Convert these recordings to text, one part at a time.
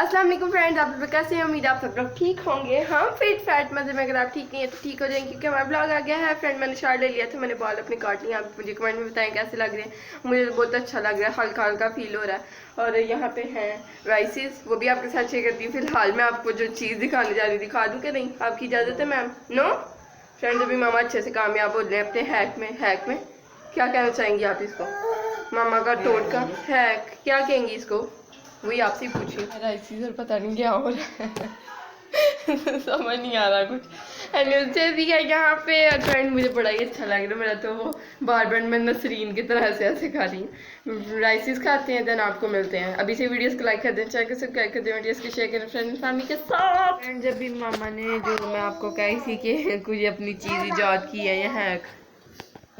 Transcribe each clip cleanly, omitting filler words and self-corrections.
अस्सलाम वालेकुम फ्रेंड्स, आप लोग कैसे हैं? उम्मीद आप सब लोग ठीक होंगे। हम फिट फैट मजे में, अगर आप ठीक नहीं है तो ठीक हो जाएंगे क्योंकि हमारा ब्लॉग आ गया है। फ्रेंड मैंने शार्ट ले लिया था, मैंने बाल अपने काट लिए। आप मुझे कमेंट में बताएं कैसे लग रहे हैं। मुझे तो बहुत अच्छा लग रहा है, हल्का हल्का फील हो रहा है। और यहाँ पे हैं राइसेस, वो भी आपके साथ शेयर करती हूँ। फिलहाल मैं आपको जो चीज़ दिखाने जा रही हूँ दिखा दूँ कि नहीं? आपकी इजाज़त है मैम? नो फ्रेंड्स, अभी मामा अच्छे से कामयाब हो रहे हैं अपने हैक में। क्या कहना चाहेंगी आप इसको? मामा का टोट का हैक क्या कहेंगी इसको? वही आपसे पूछिए। राइसिस और पता नहीं क्या हो रहा है समझ नहीं आ रहा कुछ। एंड भी है यहाँ पे। और फ्रेंड मुझे बड़ा ही अच्छा लग रहा है। मेरा तो वो बार बार मैं नसरीन की तरह से ऐसे खा रही हूँ। राइसिस खाते हैं, देन आपको मिलते हैं। अभी से वीडियोस को लाइक कर दें, चैनल को सब्सक्राइब कर दें, वीडियोस को शेयर करें फ्रेंड फैमिली के साथ। फ्रेंड जब भी मामा ने जो मैं आपको कही थी कि कुछ अपनी चीज़ ईजाद की है या हैक,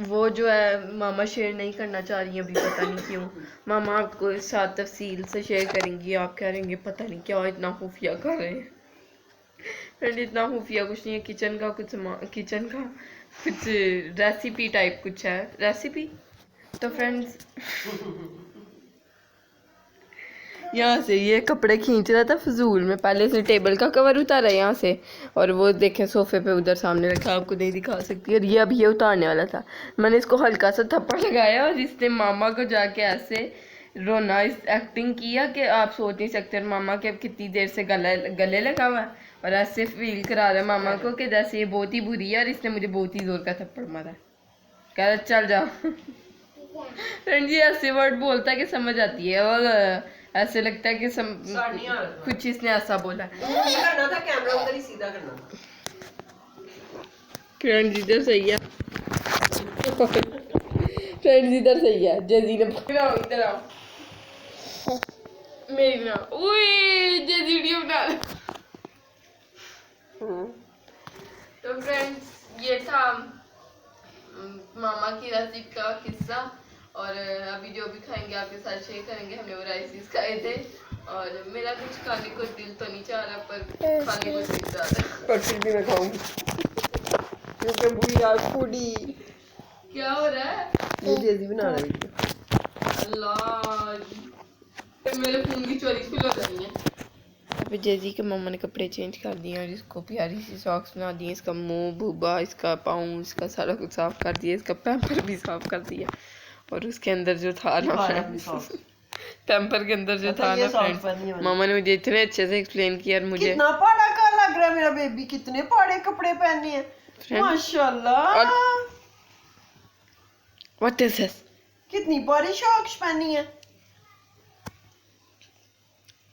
वो जो है मामा शेयर नहीं करना चाह रही हैं अभी, पता नहीं क्यों। मामा आपको इस साथ तफसील से शेयर करेंगी। आप कह रहेंगे पता नहीं क्या इतना खुफिया कर रहे हैं। फ्रेंड इतना खुफिया कुछ नहीं है, किचन का कुछ रेसिपी टाइप कुछ है, रेसिपी। तो फ्रेंड्स यहाँ से ये कपड़े खींच रहा था फजूल में, पहले से टेबल का कवर उतारा यहाँ से, और वो देखें सोफे पे उधर सामने रखा, आपको नहीं दिखा सकती। और ये अभी ये उतारने वाला था, मैंने इसको हल्का सा थप्पड़ लगाया और इसने मामा को जाके ऐसे रोना इस एक्टिंग किया कि आप सोच नहीं सकते। और मामा के अब कितनी देर से गले लगा हुआ है और ऐसे फील करा रहा है मामा को कि जैसे ये बहुत ही बुरी है और इसने मुझे बहुत ही जोर का थप्पड़ मारा। कह रहा चल जा फ्रेंड जी ऐसे वर्ड बोलता है कि समझ आती है, और ऐसे लगता है कि कुछ इसने ऐसा बोला करना था, कैमरा उधर ही सीधा करना था। फ्रेंड इधर सही है फ्रेंड इधर सही है। जेजी ने इधर आओ मेरी ना, ओए जेजी वीडियो बना तो फ्रेंड्स ये था मामा की रेसिपी का किस्सा। और अभी जो भी खाएंगे आपके साथ शेयर करेंगे। हमने वो राइसिस खाए थे और मेरा कुछ खाने को दिल तो नहीं चाह रहा, पर खाने को दिल चाह रहा, पर फिर भी मैं खाऊंगी क्योंकि बुरी यार फूडी। क्या हो रहा है? ये जेजी बना रहा है। अल्लाह, मेरे खून की चोरी फुल हो रही है। अभी जेजी के मम्मा ने कपड़े चेंज कर दिए और इसको प्यारी सी सॉक्स बना दी। इसका मुंह भूबा, इसका पाँव, इसका सारा कुछ साफ कर दिया। इसका पैम्पर भी साफ कर दिया। और उसके अंदर जो था ना पैम्पर के अंदर जो था ना फ्रेंड, मामा ने मुझे इतने अच्छे से एक्सप्लेन किया। और मुझे कितना पाड़ा का लग रहा है मेरा बेबी, कितने पाड़े कपड़े पहने हैं माशाल्लाह। What is this? कितनी बड़ी सॉक्स पहनी है।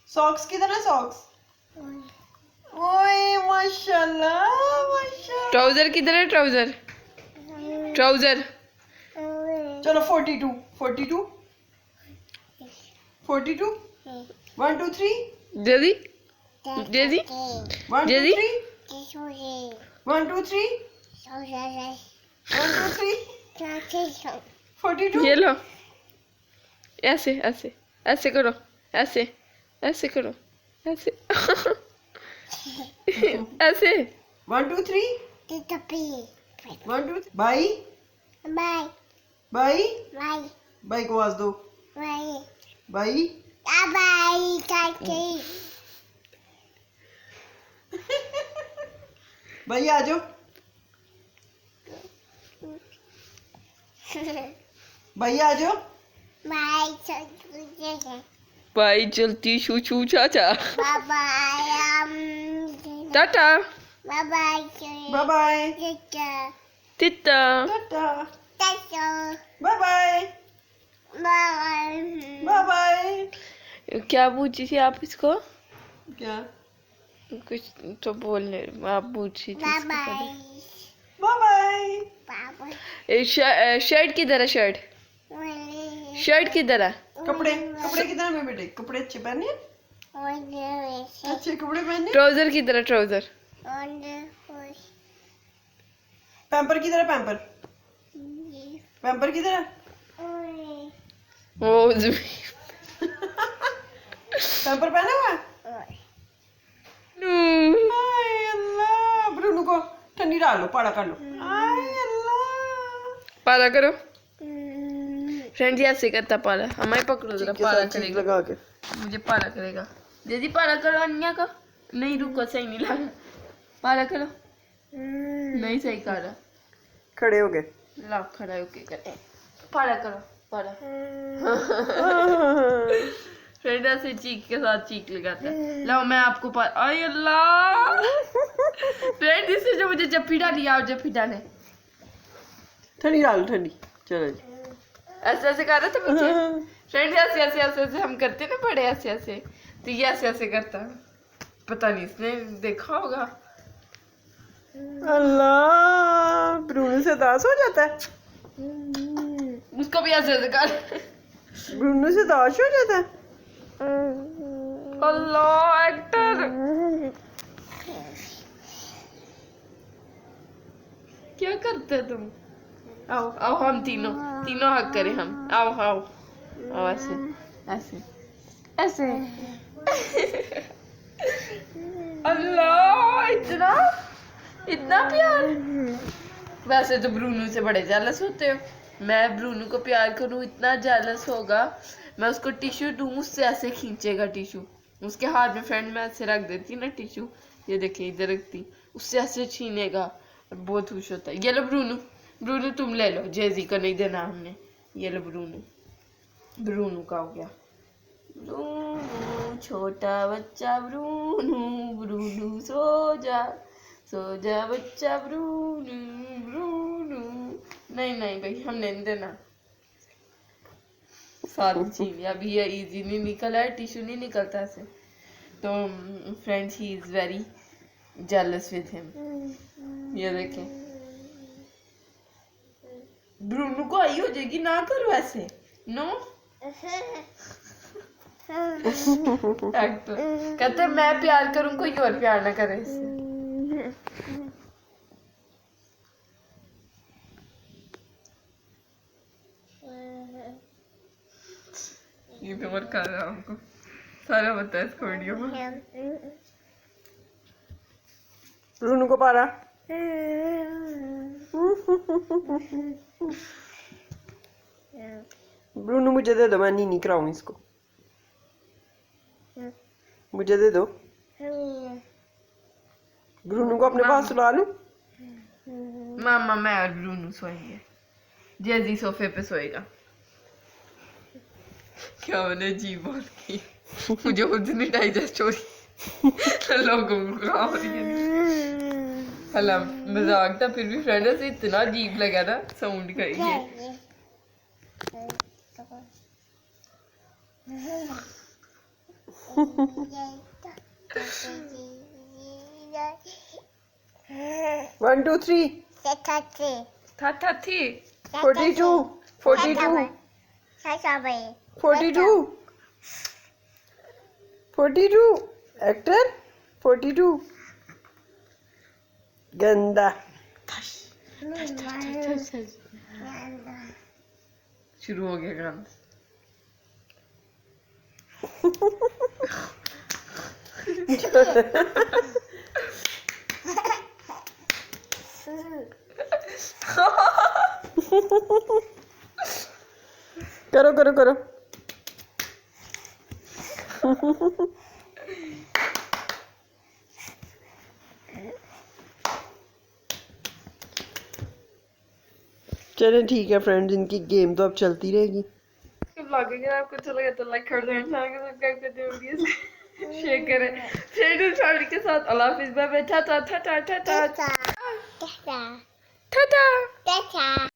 सॉक्स किधर है? सॉक्स ओए माशाल्लाह माशाल्लाह। ट्राउजर किधर है? ट्राउजर चलो 42 42 42 1 2 3 जेजी 1 2 3 1 2 3 1 2 3 42। ये लो, ऐसे ऐसे ऐसे करो, ऐसे करो, ऐसे ऐसे 1 2 3 1 2 बाई बाई बाई को आवाज दो। बाई बाई आ जाओ। बाई आ जाओ। भाई चलती छू छू चाचा टाटा बाय बाय टिट्टा tata bye bye bye bye. क्या पूछी थी आप इसको? क्या कुछ तो बोलने आप पूछी थी इसको पहले। Bye bye. शर्ट किधर है? शर्ट किधर है? कपड़े किधर है मेरे बेटे? कपड़े अच्छे पहने, अच्छे कपड़े पहने। ट्राउजर किधर है? ट्राउजर पैम्पर किधर है? पैम्पर किधर है? वो पैम्पर पहना हुआ है? हाय अल्लाह। ब्रूनो को ठंडी डालो, पाड़ा कर लो। हाय अल्लाह, पाला करो फ्रेंड। ऐसे करता पाला, हमारे पकड़ो जरा, पाला करेगा लगा के। मुझे पाला करेगा। दीदी पारा करो अन्या का। नहीं रुको, सही नहीं लगा। पारा करो। नहीं सही कर रहा। खड़े हो गए। लाओ खड़ा होके करते हैं। पारा करो पारा। फ्रेंड ऐसे चीख के साथ चीख लगाता है। लाओ मैं आपको आय अल्लाह। फ्रेंड इससे जो मुझे जफ्फी डाली, आओ जफ्फी डाले। ठंडी डालो ठंडी। चलो जी। ऐसे ऐसे कर रहे थे पीछे। फ्रेंड ऐसे ऐसे ऐसे ऐसे हम करते ना बड़े ऐसे ऐसे, तो ये ऐसे ऐसे करता है। पता नहीं इसने देखा होगा। अल्लाह, ब्रूनो से दास हो जाता है। उसको भी ऐसे ऐसे कर। ब्रूनो से दास हो जाता है। अल्लाह एक्टर। क्या करते तुम? आओ आओ हम तीनों तीनों हक करें हम। आओ आओ आओ ऐसे ऐसे ऐसे। अल्लाह इतना इतना प्यार। वैसे तो ब्रूनो से बड़े जेलस होते हो। मैं ब्रूनो को प्यार करूं इतना जेलस होगा। मैं उसको टिश्यू दूं, उससे ऐसे खींचेगा टिश्यू। उसके हाथ में फ्रेंड में ऐसे रख देती ना टिश्यू, ये देखिए इधर रखती, उससे ऐसे छीनेगा और बहुत खुश होता है। ये लो ब्रूनो, ब्रूनो तुम ले लो, जेजी को नहीं देना हमने। ये लो ब्रूनो, ब्रूनो का हो गया। ब्रूनो छोटा बच्चा ब्रूनो, ब्रूनो सो जा बच्चा ब्रूनो, ब्रूनो। नहीं नहीं भाई हमने नहीं देना। सारी चीज अभी ये इजी नहीं निकला है, टिश्यू नहीं निकलता ऐसे। तो friends he is very jealous with him. ये देखें ब्रूनो को आई हो जाएगी, ना करो ऐसे। नो कहते मैं प्यार करूं कोई और प्यार ना करे इससे। ये भी मत कर रहा हमको सारा पता है इसको वीडियो में। ब्रूनो को पारा। ब्रूनो मुझे दे दो, मैं नहीं कराऊं इसको। मुझे दे दो। ब्रूनो को अपने पास सुला लूं। मामा मैं और ब्रूनो सोएंगे, जेजी सोफे पे सोएगा। क्या मैंने जी बात की, मुझे खुद नहीं डाइजेस्ट हो रही। लोगों को खा रही है। हला मजाक था, फिर भी फ्रेंड से इतना अजीब लगा ना साउंड का ये। 1 2 3 42 42 42 42 एक्टर 42 गंदा। शुरू हो गया गाना। करो करो करो। चले ठीक है फ्रेंड्स, इनकी गेम तो अब चलती रहेगी। ब्लॉग अगर आपको अच्छा लगा तो लाइक कर दें, चैनल को सब्सक्राइब कर दें, वीडियो शेयर करें फ्रेंड और फैमिली के साथ। अल्लाह हाफिज़, बाय बाय, टाटा टाटा टाटा टाटा टाटा।